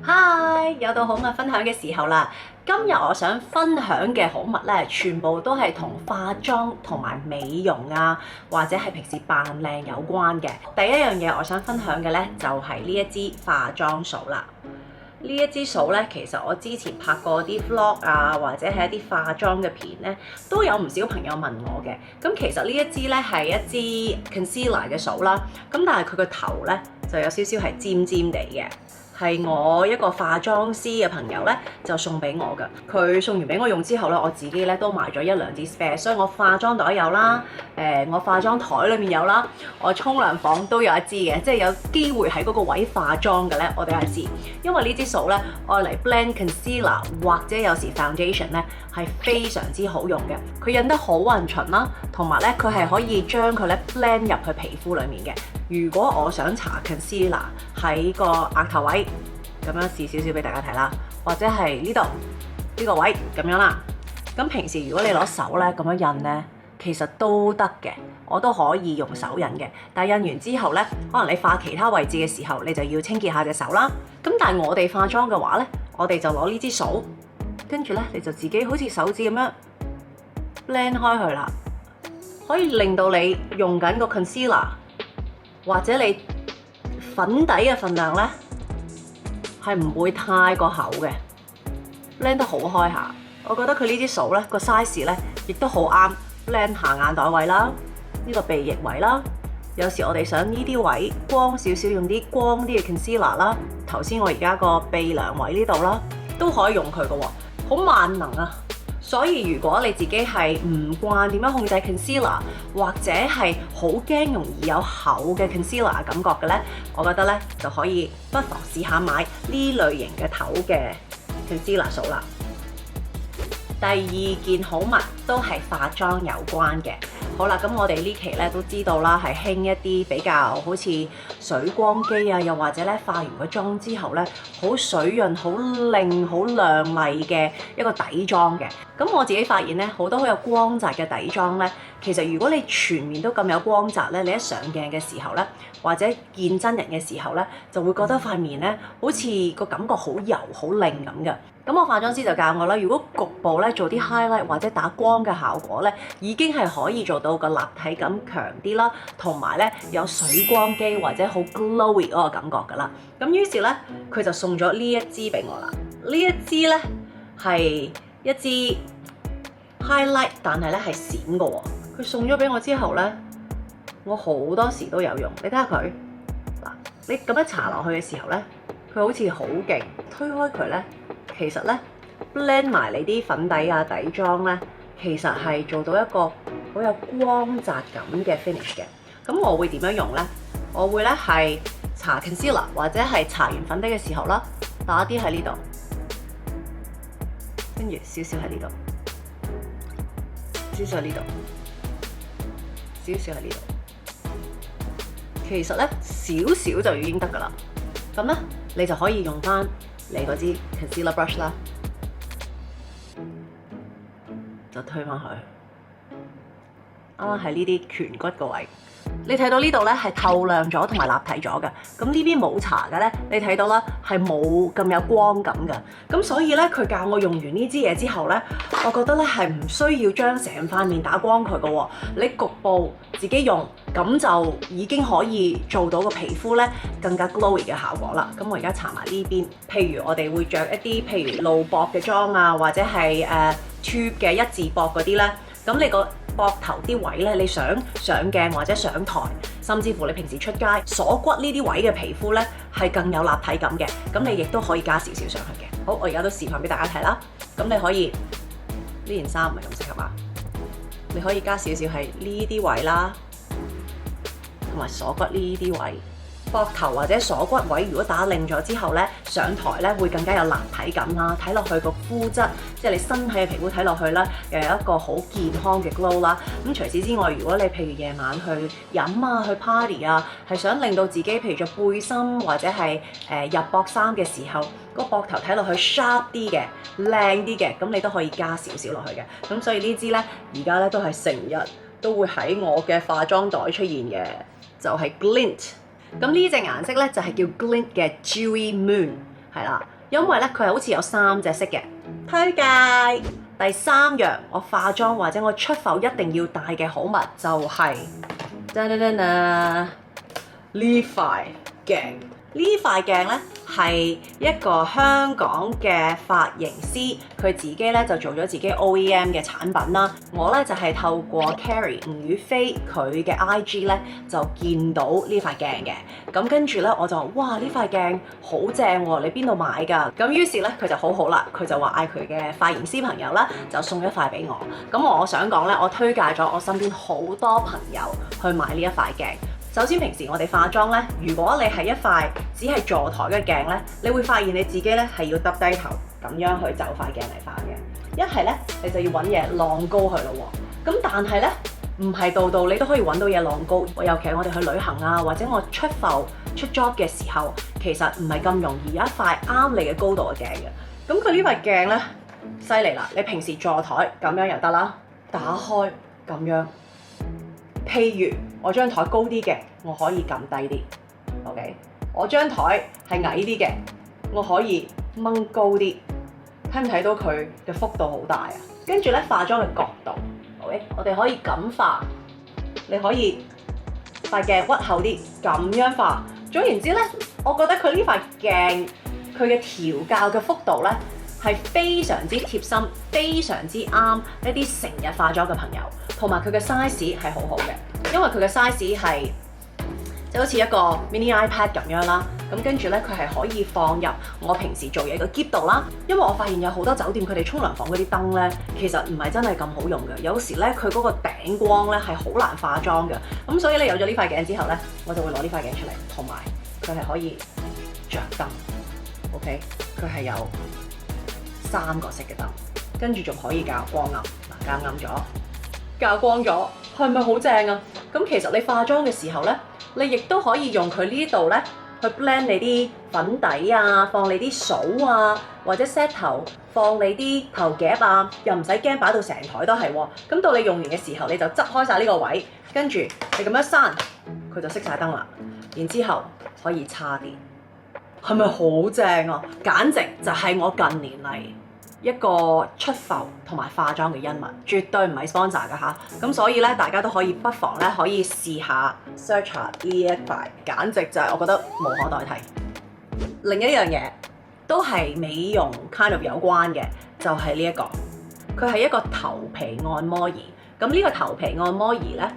嗨，又到好物分享嘅時候啦！今日我想分享嘅好物咧，全部都係同化妝同埋美容啊，或者係平時扮靚有關嘅。第一樣嘢我想分享嘅咧，就係呢一支化妝掃啦。呢一支掃咧，其實我之前拍過啲 vlog 啊，或者係一啲化妝嘅片咧，都有唔少朋友問我嘅。咁其實呢一支咧係一支 concealer 嘅掃啦，咁但係佢個頭咧就有少少係尖尖地嘅。係我一個化妝師嘅朋友咧，就送俾我㗎。佢送完俾我用之後咧，我自己咧都買咗一兩支 spare， 所以我化妝袋有啦，我化妝台裏面有啦，我沖涼房都有一支嘅，即係有機會喺嗰個位化妝嘅咧，我都有一支。因為呢支掃咧，愛嚟 blend concealer 或者有時 foundation 咧係非常之好用嘅。佢印得好勻循啦，同埋咧佢係可以將佢咧 blend 入去皮膚裡面嘅。如果我想搽 concealer 喺個額頭位，咁樣試少少俾大家睇啦，或者係呢個位咁樣啦。咁平時如果你攞手咧咁樣印咧，其實都得嘅，我都可以用手印嘅。但係印完之後咧，可能你化其他位置嘅時候，你就要清潔下隻手啦。咁但係我哋化妝嘅話咧，我哋就攞呢支掃，跟住咧你就自己好似手指咁樣 blend 開佢啦，可以令到你用緊個 concealer。或者你粉底嘅份量咧，係唔會太過厚嘅 blend 得好開下。我覺得佢呢支掃咧個 size 咧，亦都好啱 blend 下眼袋位啦，呢個鼻翼位啦。有時我哋想呢啲位光少少，用啲光啲嘅 concealer 啦。頭先我而家個鼻梁位呢度啦，都可以用佢嘅喎，好萬能啊！所以如果你自己係唔慣點樣控制 concealer， 或者係好驚容易有厚嘅 concealer 感覺嘅咧，我覺得咧就可以不妨試下買呢類型嘅頭嘅 concealer 掃啦。第二件好物都係化妝有關嘅。好啦，咁我哋呢期咧都知道啦，係興一啲比較好似水光肌啊，又或者咧化完個妝之後咧，好水潤、好靚、好亮麗嘅一個底妝嘅。咁我自己發現咧，好多好有光澤嘅底妝咧，其實如果你全面都咁有光澤咧，你一上鏡嘅時候咧，或者見真人嘅時候咧，就會覺得塊面咧好似個感覺好油、好靚咁嘅。咁我化妝師就教我啦，如果局部咧做啲 highlight 或者打光嘅效果咧，已經係可以做到個立體感強啲啦，同埋咧有水光肌或者好 glowy 嗰個感覺㗎啦。咁於是咧，佢就送咗呢一支俾我啦。呢一支咧係一支 highlight， 但係咧係閃嘅喎。佢送咗俾我之後咧，我好多時都有用。你睇下佢嗱，你咁樣搽落去嘅時候咧，佢好似好勁，推開佢咧。其實咧 blend 埋你啲粉底啊底妝咧，其實係做到一個好有光澤感嘅 finish 嘅。咁我會點樣用咧？我會咧係搽 concealer 或者係搽完粉底嘅時候啦，打啲喺呢度，跟住少少喺呢度，少少喺呢度，少少喺呢度。其實咧少少就已經得㗎啦。咁咧你就可以用返你嗰支 concealer brush 啦，就推返去，啱啱喺呢啲顴骨個位。你睇到呢度咧係透亮咗同埋立體咗嘅，咁呢邊冇搽嘅咧，你睇到啦係冇咁有光感嘅。咁所以咧佢教我用完呢支嘢之後咧，我覺得咧係唔需要將成塊面打光佢嘅喎，你局部自己用，咁就已經可以做到個皮膚咧更加 glowy 嘅效果啦。咁我而家搽埋呢邊，譬如我哋會着一啲譬如露膊嘅妝啊，或者係tube 嘅一字膊嗰啲咧，咁你個膊頭啲位咧，你想上鏡或者上台，甚至乎你平時出街鎖骨呢啲位嘅皮膚咧，係更有立體感嘅。咁你亦都可以加少少上去嘅。好，我而家都示範俾大家睇啦。咁你可以呢件衫唔係咁適合啊，你可以加少少係呢啲位啦，同埋鎖骨呢啲位。膊頭或者鎖骨位，如果打靚咗之後咧，上台咧會更加有立體感啦，睇落去個膚質，即係你身體嘅皮膚睇落去咧，又有一個好健康嘅 glow 啦。咁除此之外，如果你譬如夜晚去飲啊、去 party 啊，係想令到自己譬如着背心或者係入膊衫嘅時候，個膊頭睇落去 sharp 啲嘅、靚啲嘅，咁你都可以加少少落去嘅。咁所以呢支咧，而家咧都係成日都會喺我嘅化妝袋出現嘅，就係 Glint。咁呢隻顏色咧就係叫 Glint 嘅 Dewy Moon。係啦，因為咧佢係好似有3隻色嘅。推介第3樣，我化妝或者我出埠一定要帶嘅好物就係呢塊鏡。呢塊鏡咧係一個香港嘅髮型師，佢自己咧就做咗自己 OEM 嘅產品啦。我咧就係透過 Carrie 吳雨霏佢嘅 IG 咧就見到呢塊鏡嘅，咁跟住咧我就話：哇！呢塊鏡好正喎，你邊度買㗎？咁於是咧佢就好好啦，佢就話嗌佢嘅髮型師朋友啦，就送一塊俾我。咁我想講咧，我推介咗我身邊好多朋友去買呢一塊鏡。首先平時我哋化妝咧，如果你係一塊只係座台嘅鏡咧，你會發現你自己咧係要耷低頭咁樣去就塊鏡嚟化嘅。一係咧你就要揾嘢晾高佢咯喎。咁但係咧唔係度度你都可以揾到嘢晾高，尤其係我哋去旅行啊，或者我出埠出 job 嘅時候，其實唔係咁容易有一塊啱你嘅高度嘅鏡嘅。咁佢呢塊鏡咧犀利啦！你平時座台咁樣又得啦，打開咁樣。譬如我張台高啲嘅，我可以撳低啲 ，OK？ 我張台係矮啲嘅，我可以掹高啲，睇唔睇到佢嘅幅度好大啊？跟住咧化妝嘅角度 ，OK？ 我哋可以咁化，你可以塊鏡屈後啲，咁樣化。總言之咧，我覺得佢呢塊鏡佢嘅調校嘅幅度咧係非常之貼心，非常之啱一啲成日化妝嘅朋友。同埋佢嘅 size 係好好嘅，因為佢嘅 size 係就好似一個 mini iPad 咁樣啦。咁跟住咧，佢係可以放入我平時做嘢嘅篋度啦。因為我發現有好多酒店佢哋沖涼房嗰啲燈咧，其實唔係真係咁好用嘅。有時咧，佢嗰個頂光咧係好難化妝嘅。咁所以咧，有咗呢塊鏡之後咧，我就會攞呢塊鏡出嚟，同埋佢係可以着燈。OK， 佢係有3個色嘅燈，跟住仲可以校光暗。嗱，校暗咗。校光咗，係咪好正啊？咁其實你化妝嘅時候咧，你亦都可以用佢呢度咧去 blend 你啲粉底啊，放你啲掃啊，或者 set 頭放你啲頭夾啊，又唔使驚擺到成台都係喎。咁到你用完嘅時候，你就側開晒呢個位，跟住你咁樣閂，佢就熄晒燈啦。然之後可以叉電，係咪好正啊？簡直就係我近年嚟一個出埠同埋化妝嘅恩物，絕對唔係 sponsor 㗎嚇。咁所以咧，大家都可以不妨咧可以試下 search 下呢一塊，簡直就係我覺得無可代替。另一樣嘢都係美容 kind of 有關嘅，就係呢一個，佢係一個頭皮按摩儀。咁呢個頭皮按摩儀咧，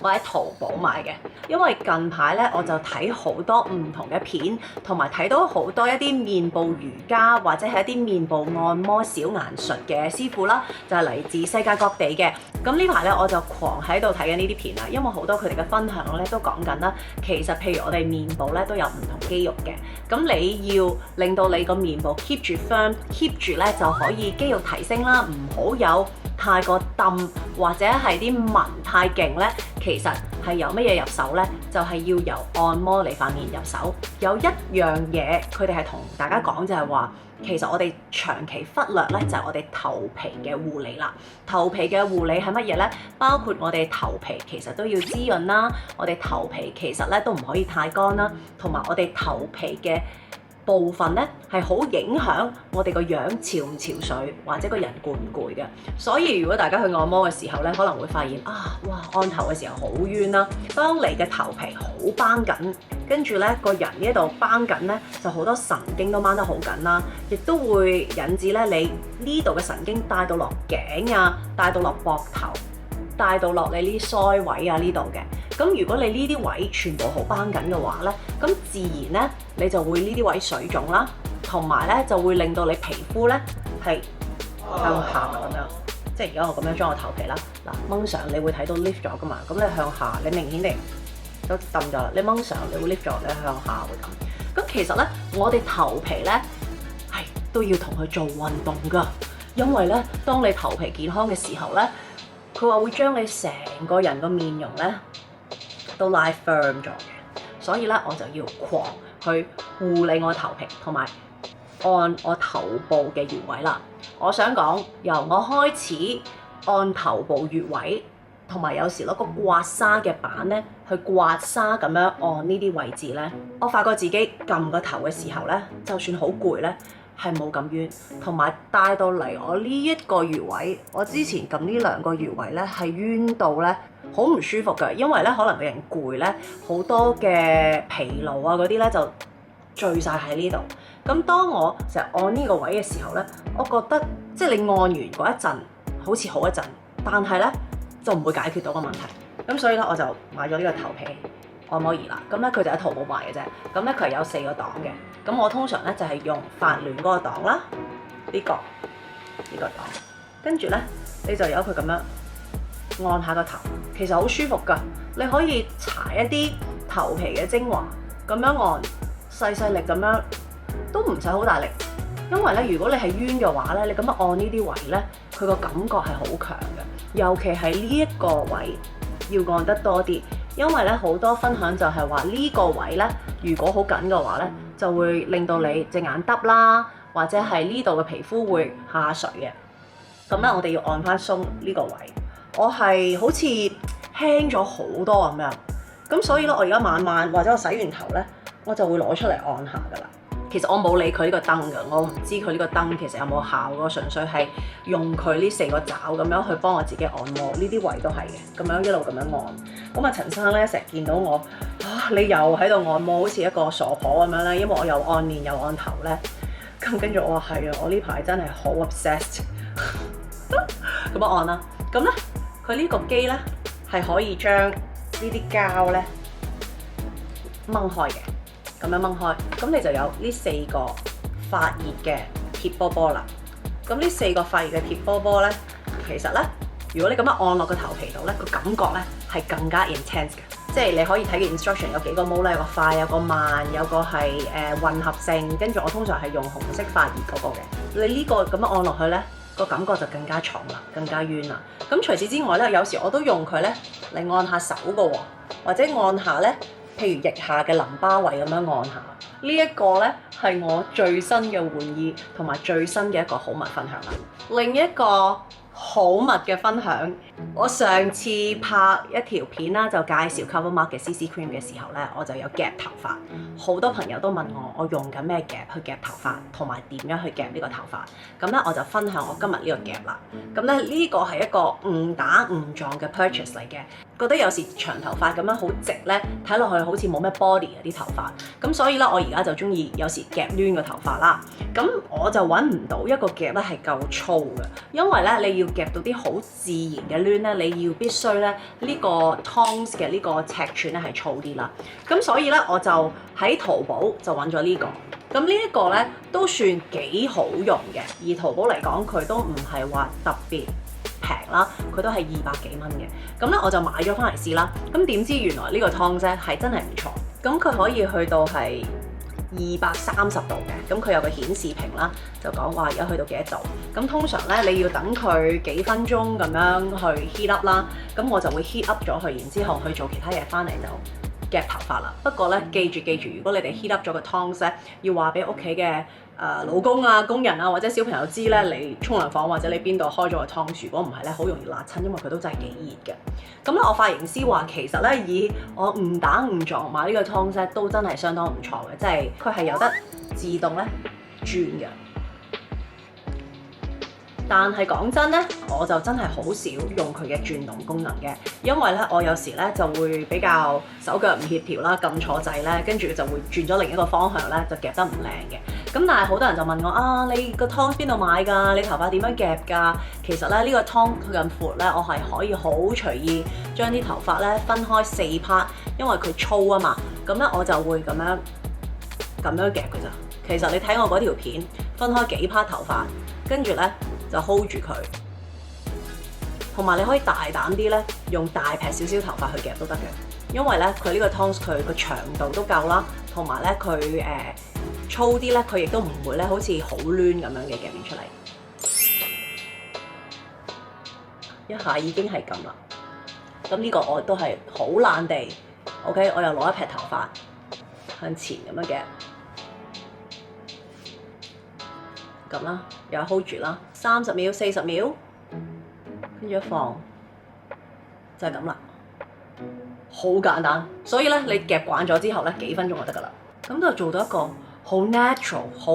我喺淘寶買嘅，因為近排咧我就睇好多唔同嘅片，同埋睇到好多一啲面部瑜伽或者係一啲面部按摩小顏術嘅師傅啦，就係嚟自世界各地嘅。咁呢排咧我就狂喺度睇緊呢啲片啦，因為好多佢哋嘅分享咧都講緊啦，其實譬如我哋面部咧都有唔同肌肉嘅，咁你要令到你個面部 keep 住 firm，keep 住咧就可以肌肉提升啦，唔好有太過揼或者係啲紋太勁咧。其實係由乜嘢入手呢？就係要由按摩你塊面入手。有一樣嘢，佢哋係同大家講就係話，其實我哋長期忽略呢，就係我哋頭皮嘅護理啦。頭皮嘅護理係乜嘢呢？包括我哋頭皮其實都要滋潤啦，我哋頭皮其實咧都唔可以太乾啦，同埋我哋頭皮嘅部分咧係好影響我哋個樣潮唔潮水，或者個人攰唔攰嘅。所以如果大家去按摩嘅時候咧，可能會發現啊，哇，按頭嘅時候好冤啦。當你嘅頭皮好繃緊，跟住咧個人呢度繃緊咧，就好多神經都掹得好緊啦，亦都會引致咧你呢度嘅神經帶到落頸啊，帶到落膊頭，帶到落你呢啲腮位啊呢度嘅。咁如果你呢啲位全部好繃緊嘅話咧，咁自然咧你就會呢啲位水腫啦，同埋咧就會令到你皮膚咧係向下咁樣，即係而家我咁樣將我頭皮啦，嗱掹上你會睇到 lift 咗噶嘛，咁你向下你明顯地都揼咗啦，你掹上你會 lift 咗，你向下會咁。咁其實咧我哋頭皮咧係都要同佢做運動噶，因為咧當你頭皮健康嘅時候咧，佢話會將你成個人個面容咧都拉 firm 咗嘅，所以咧我就要狂去護理我頭皮，同埋按我頭部嘅穴位啦。我想講，由我開始按頭部穴位同埋有時攞個刮痧嘅板咧去刮痧咁樣按呢啲位置咧，我發覺自己撳個頭嘅時候咧，就算好攰咧，係冇咁冤，同埋帶到嚟我呢一個穴位，我之前撳呢兩個穴位咧係冤到咧好唔舒服㗎，因為咧可能個人攰咧，好多嘅疲勞啊嗰啲咧就聚晒喺呢度。咁當我成日按呢個位嘅時候咧，我覺得即係你按完嗰一陣好似好一陣，但係咧就唔會解決到個問題。咁所以咧我就買咗呢個頭皮按摩儀啦。咁咧佢就喺淘寶買嘅啫。咁咧佢係有4個檔嘅。咁我通常咧就係用法聯嗰個檔啦，呢個檔。跟住咧你就由佢咁樣按下個頭，其實好舒服㗎。你可以搽一啲頭皮嘅精華，咁樣按細細力咁樣。都唔使好大力，因為咧，如果你係冤嘅話咧，你咁樣按呢啲位咧，佢個感覺係好強嘅。尤其係呢一個位要按得多啲，因為咧好多分享就係話呢個位咧，如果好緊嘅話咧，就會令到你隻眼耷啦，或者係呢度嘅皮膚會下垂嘅。咁咧，我哋要按翻鬆呢個位，我係好似輕咗好多咁樣。咁所以咧，我而家晚晚或者我洗完頭咧，我就會攞出嚟按下噶啦。其實我冇理佢呢個燈㗎，我唔知佢呢個燈其實有冇效，我純粹係用佢呢4個爪咁樣去幫我自己按摩，呢啲位都係嘅，咁樣一路咁樣按。咁啊，陳生咧成日見到我你又喺度按摩，好似一個傻婆咁樣咧，因為我又按面又按頭咧。咁跟住我話係啊，我呢排真係好 obsessed。咁樣按啦，咁咧佢呢個機咧係可以將呢啲膠咧掹開嘅。咁樣掹開，咁你就有呢4個發熱嘅鐵波波啦。咁呢4個發熱嘅鐵波波咧，其實咧，如果你咁樣按落個頭皮度咧，個感覺咧係更加 intense 嘅。即係你可以睇嘅 instruction 有幾個 mode 咧，有個快，有個慢，有個係混合性。跟住我通常係用紅色發熱嗰個嘅。你呢個咁樣按落去咧，個感覺就更加重啦，更加冤啦。咁除此之外咧，有時我都用佢咧嚟按下手㗎喎，或者按下咧。譬如腋下嘅淋巴位咁樣按下，呢一個呢係我最新嘅玩意同埋最新嘅一個好物分享啦。另一個好物嘅分享，我上次拍一條片啦，就介紹 CoverMark 嘅 CC Cream 嘅時候呢，我就有夾頭髮。好多朋友都問我用緊咩夾去夾頭髮，同埋點樣去夾呢個頭髮。咁咧我就分享我今日呢個夾啦。咁咧呢個係一個誤打誤撞嘅 purchase 嚟嘅。覺得有時長頭髮咁樣好直咧，睇落去好似冇咩 body 嘅啲頭髮。咁所以咧，我而家就中意有時夾攣個頭髮啦。咁我就揾唔到一個夾咧係夠粗嘅，因為咧你要夾到啲好自然嘅攣咧，你要必須咧呢個 tongs 嘅呢個尺寸咧係粗啲啦。咁所以咧我就喺淘寶就揾咗呢個。咁呢一個咧都算幾好用嘅，而淘寶嚟講佢都唔係話特別平啦，佢都係200幾蚊嘅。咁咧我就買咗翻嚟試啦。咁點知原來呢個湯啫係真係唔錯。咁佢可以去到係230度嘅。咁佢有個顯示屏啦，就講話而家去到幾多度。咁通常咧你要等佢幾分鐘咁樣去 heat up 啦。咁我就會 heat up 咗佢，然之後去做其他嘢翻嚟就夾頭髮啦。不過咧記住，如果你哋 heat up 咗個湯咧，要話俾屋企嘅老公啊、工人啊或者小朋友知咧，你沖涼房或者你邊度開咗個湯，如果唔係咧，好容易辣親，因為佢都真係幾熱嘅。咁咧，我髮型師話其實咧，以我誤打誤撞買呢個湯咧，都真係相當唔錯嘅，即係佢係有得自動咧轉嘅。但係講真咧，我就真係好少用佢嘅轉動功能嘅，因為咧我有時咧就會比較手腳唔協調啦，撳錯掣咧，跟住就會轉咗另一個方向咧，就夾得唔靚嘅。咁但係好多人就問我啊，你個湯邊度買㗎？你頭髮點樣夾㗎？其實咧呢個湯佢咁闊咧，我係可以好隨意將啲頭髮咧分開4 part，因為佢粗啊嘛。咁咧我就會咁樣夾㗎咋。其實你睇我嗰條片，分開幾 part 頭髮，跟住咧就 hold 住佢，同埋你可以大膽啲咧，用大撇少少頭髮去夾都得嘅，因為咧佢呢個 tongs 佢個長度都夠啦，同埋咧佢粗啲咧，佢亦都唔會咧好似好攣咁樣嘅夾面出嚟，一下已經係咁啦。咁呢個我都係好懶地 ，OK， 我又攞一撇頭髮向前咁樣夾。咁啦，又 hold 住啦，30秒、40秒，跟住一放，就係咁啦，好簡單。所以咧，你夾慣咗之後咧，幾分鐘就得㗎啦。咁就做到一個好 natural、好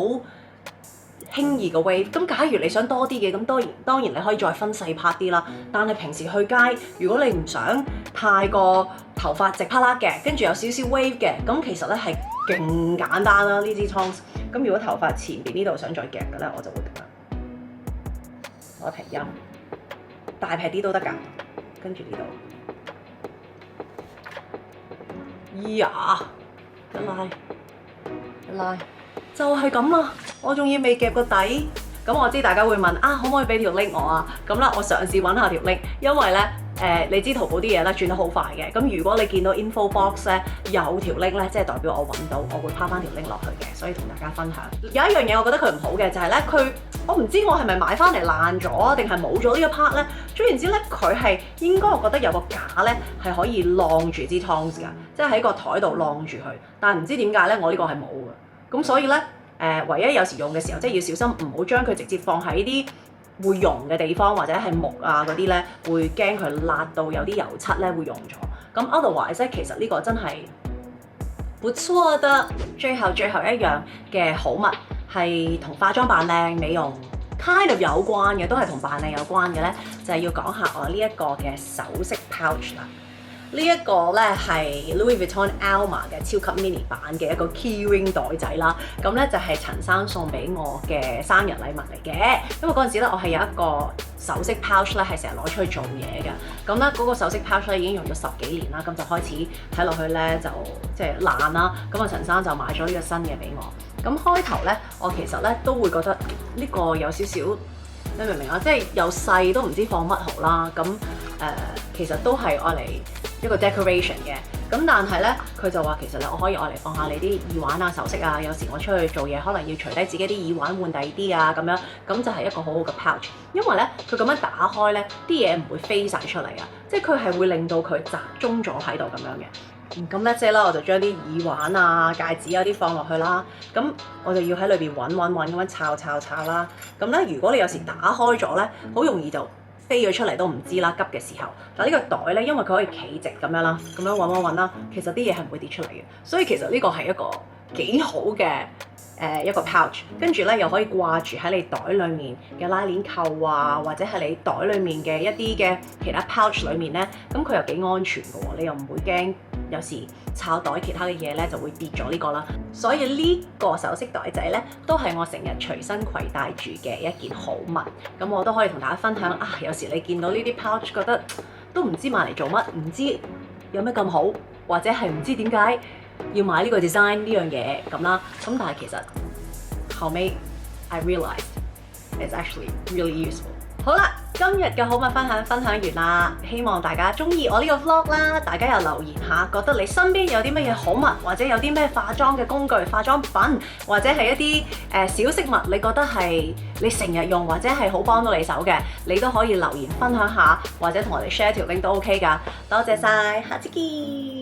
輕易嘅 wave。咁假如你想多啲嘅，咁當然你可以再分細 part 啲啦。但係平時去街，如果你唔想太過頭髮直啪啦嘅，跟住有少少 wave 嘅，咁其實咧係勁簡單啦呢支 tongs。咁如果頭髮前邊呢度想再夾嘅咧，我就會咁樣攞停音，大劈啲都得㗎。跟住呢度，呀，一拉，就係咁啦。我仲要未夾個底，咁我知大家會問啊，可唔可以俾條 link 我啊？咁啦，我嘗試揾下條 link，因為咧你知淘寶啲嘢咧轉得好快嘅。咁如果你見到 info box 咧有條 link 咧，即係代表我揾到，我會拋翻條 link 落去嘅，所以同大家分享。有一樣嘢我覺得佢唔好嘅就係咧，我唔知我係咪買翻嚟爛咗，定係冇咗呢個 part 咧？總言之咧，佢係應該我覺得有個架咧係可以晾住支 tongs 㗎，即係喺個台度晾住佢。但係唔知點解咧，我呢個係冇嘅。咁所以咧唯一有時用嘅時候，即係要小心唔好將佢直接放喺啲會溶嘅地方，或者係木啊嗰啲咧，會驚佢辣到有啲油漆咧會溶咗。咁 otherwise 咧，其實呢個真係不錯的。最後一樣嘅好物係同化妝扮靚美容 kind of 有關嘅，都係同扮靚有關嘅咧，就係要講下我呢一個嘅首飾 pouch 啦。呢一個咧係 Louis Vuitton Alma 嘅超級 mini 版嘅一個 keyring 袋仔啦。咁咧就係陳生送俾我嘅生日禮物嚟嘅。因為嗰陣時咧，我係有一個首飾 pouch 咧，係成日攞出去做嘢嘅。咁咧嗰個首飾 pouch 咧已經用咗10幾年啦，咁就開始睇落去咧就即係爛啦。咁啊，陳生就買咗呢個新嘅俾我。咁開頭咧，我其實咧都會覺得呢個有少少，你明唔明啊？即係又細都唔知放乜好啦。咁其實都係愛嚟一個 decoration 嘅。咁但係咧，佢就話其實咧，我可以愛嚟放下你啲耳環啊、首飾啊。有時我出去做嘢，可能要除低自己啲耳環換第二啲啊，咁樣咁就係一個好好嘅 pouch。因為咧，佢咁樣打開咧，啲嘢唔會飛晒出嚟啊，即係佢係會令到佢集中咗喺度咁樣嘅。咁咧即係啦，我就將啲耳環啊、戒指有啲放落去啦。咁我就要喺裏邊揾咁樣抄啦。咁咧，如果你有時打開咗咧，好容易就飛咗出嚟都唔知啦。急嘅時候，但呢個袋咧，因為佢可以企直咁樣啦，咁樣揾啦，其實啲嘢係唔會跌出嚟嘅。所以其實呢個係一個幾好嘅一個 pouch， 跟住咧又可以掛住喺你袋裡面嘅拉鏈扣啊，或者係你袋裡面嘅一啲嘅其他 pouch 裡面咧，咁佢又幾安全嘅喎，你又唔會驚有時抄袋其他嘅嘢咧就會跌咗呢個啦。所以呢個首飾袋仔咧都係我成日隨身攜帶住嘅一件好物。咁我都可以同大家分享啊，有時你見到呢啲 pouch 覺得都唔知買嚟做乜，唔知有咩咁好，或者係唔知點解要買呢個 design 呢樣嘢咁啦。咁但係其實後尾 I realized it's actually really useful。好啦，今日嘅好物分享完啦，希望大家中意我呢個 vlog 啦。大家又留言下，覺得你身邊有啲乜嘢好物，或者有啲咩化妝嘅工具、化妝品，或者係一啲小飾物，你覺得係你成日用或者係好幫到你手嘅，你都可以留言分享下，或者同我哋 share 條 link 都 OK 㗎。多謝晒，下次見。